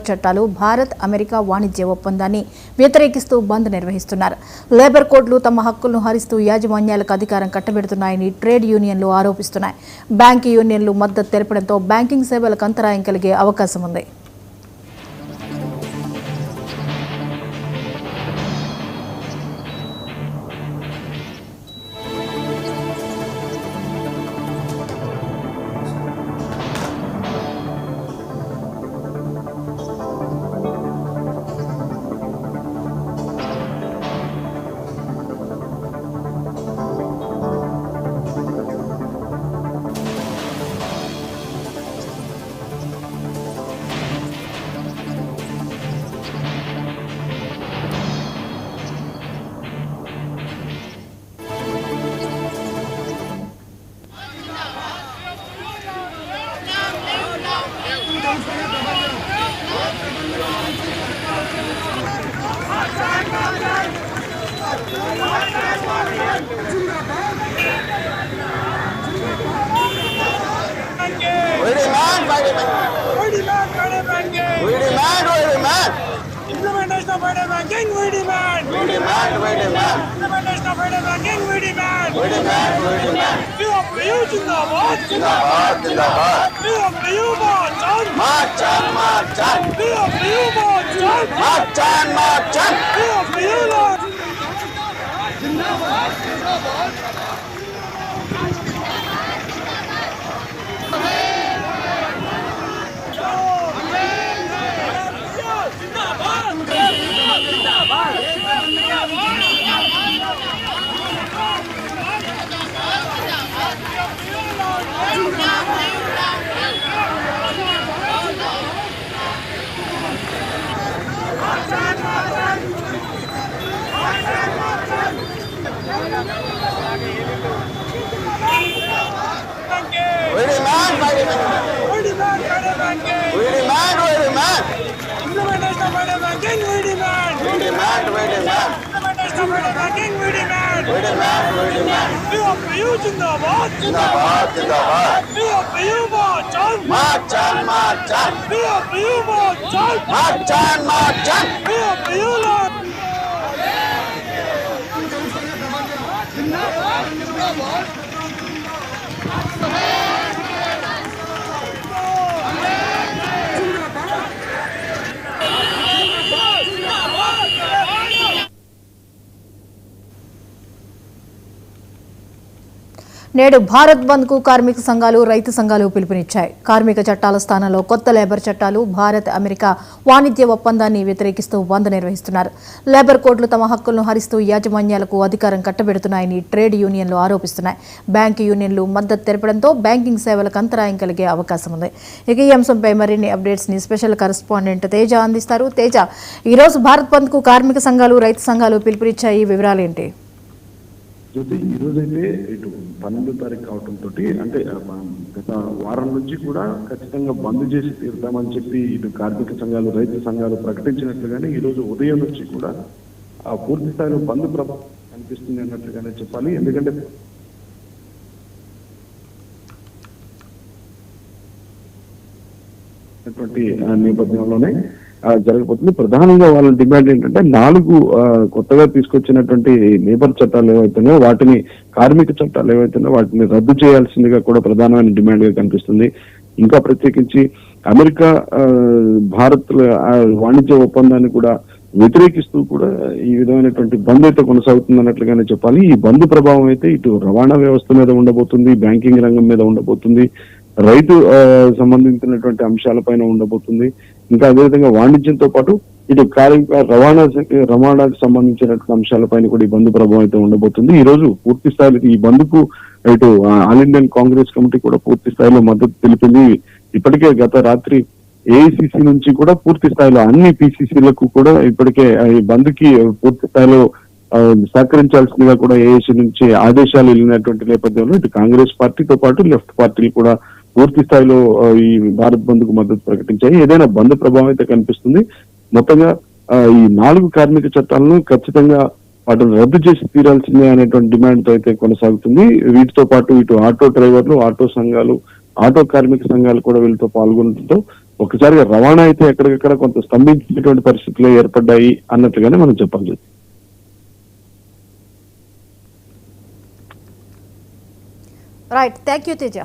చట్టాలు భారత్ అమెరికా వాణిజ్య ఒప్పందాన్ని వ్యతిరేకిస్తూ బంద్ నిర్వహిస్తున్నారు. లేబర్ కోడ్లు తమ హక్కులను హరిస్తూ యాజమాన్యాలకు అధికారం కట్టబెడుతున్నాయని ట్రేడ్ యూనియన్లు ఆరోపిస్తున్నాయి. బ్యాంకు యూనియన్లు మద్దతు తెలపడంతో బ్యాంకింగ్ సేవలకు అంతరాయం కలిగే అవకాశం ఉంది. Implementation of better banking, we demand. Implementation of better banking, we demand. POPU Jindabad. POPU Marchan. POPU Marchan. POPU Lord. Implementation of better banking, we demand. Implementation of better banking, we demand. POPU Jindabad. POPU Marchan. POPU Marchan. POPU Lord. నేడు భారత్ బంద్ కు కార్మిక సంఘాలు రైతు సంఘాలు పిలుపునిచ్చాయి. కార్మిక చట్టాల స్థానంలో కొత్త లేబర్ చట్టాలు భారత్ అమెరికా వాణిజ్య ఒప్పందాన్ని వ్యతిరేకిస్తూ బంద్ నిర్వహిస్తున్నారు. లేబర్ కోడ్లు తమ హక్కులను హరిస్తూ యాజమాన్యాలకు అధికారం కట్టబెడుతున్నాయని ట్రేడ్ యూనియన్లు ఆరోపిస్తున్నాయి. బ్యాంకు యూనియన్లు మద్దతు తెలపడంతో బ్యాంకింగ్ సేవలకు అంతరాయం కలిగే అవకాశం ఉంది. ఇక ఈ అంశంపై మరిన్ని అప్డేట్స్ ని స్పెషల్ కరెస్పాండెంట్ తేజ అందిస్తారు. తేజ, ఈరోజు భారత్ బంద్ కు కార్మిక సంఘాలు రైతు సంఘాలు పిలుపునిచ్చాయి, వివరాలేంటి? ఈ రోజైతే ఇటు 12వ తారీఖు కావడంతో అంటే గత వారం నుంచి కూడా ఖచ్చితంగా బంద్ చేసి తీరుతామని చెప్పి ఇటు కార్మిక సంఘాలు రైతు సంఘాలు ప్రకటించినట్లుగానే ఈ రోజు ఉదయం నుంచి కూడా పూర్తి స్థాయిలో బంద్ ప్రభావం కనిపిస్తుంది అన్నట్లుగానే చెప్పాలి. ఎందుకంటే నేపథ్యంలోనే జరగబోతుంది. ప్రధానంగా వాళ్ళ డిమాండ్ ఏంటంటే 4 కొత్తగా తీసుకొచ్చినటువంటి లేబర్ చట్టాలు ఏవైతున్నాయో వాటిని కార్మిక చట్టాలు ఏవైతున్నాయో వాటిని రద్దు చేయాల్సిందిగా కూడా ప్రధానమైన డిమాండ్ గా కనిపిస్తుంది. ఇంకా ప్రత్యేకించి అమెరికా భారత్ వాణిజ్య ఒప్పందాన్ని కూడా వ్యతిరేకిస్తూ కూడా ఈ విధమైనటువంటి బంద్ అయితే కొనసాగుతుంది అన్నట్లుగానే చెప్పాలి. ఈ బంద్ ప్రభావం అయితే ఇటు రవాణా వ్యవస్థ మీద ఉండబోతుంది, బ్యాంకింగ్ రంగం మీద ఉండబోతుంది, రైతు సంబంధించినటువంటి అంశాలపైన ఉండబోతుంది. ఇంకా అదేవిధంగా వాణిజ్యంతో పాటు ఇటు కార్మిక రవాణాకు సంబంధించినటువంటి అంశాలపైన కూడా ఈ బంద్ ప్రభావం అయితే ఉండబోతుంది. ఈ రోజు పూర్తి స్థాయిలో ఈ బంద్కు ఇటు ఆల్ ఇండియన్ కాంగ్రెస్ కమిటీ కూడా పూర్తి స్థాయిలో మద్దతు తెలిపింది. ఇప్పటికే గత రాత్రి ఏఐసిసి నుంచి కూడా పూర్తి స్థాయిలో అన్ని పిసిసిలకు కూడా ఇప్పటికే ఈ బంద్ కి పూర్తి స్థాయిలో సహకరించాల్సిందిగా కూడా ఏఐసి నుంచి ఆదేశాలు వెళ్ళినటువంటి నేపథ్యంలో ఇటు కాంగ్రెస్ పార్టీతో పాటు లెఫ్ట్ పార్టీలు కూడా పూర్తి స్థాయిలో ఈ భారత్ బంద్ కు మద్దతు ప్రకటించాయి. ఏదైనా బంద్ ప్రభావం అయితే కనిపిస్తుంది. మొత్తంగా ఈ 4 కార్మిక చట్టాలను ఖచ్చితంగా వాటిని రద్దు చేసి తీరాల్సిందే అనేటువంటి డిమాండ్ తో అయితే కొనసాగుతుంది. వీటితో పాటు ఇటు ఆటో డ్రైవర్లు, ఆటో సంఘాలు, ఆటో కార్మిక సంఘాలు కూడా వీళ్ళతో పాల్గొనడంతో ఒకసారిగా రవాణా అయితే ఎక్కడికక్కడ కొంత స్తంభించినటువంటి పరిస్థితులు ఏర్పడ్డాయి అన్నట్లుగానే మనం చెప్పాలి. Right, thank you Teja.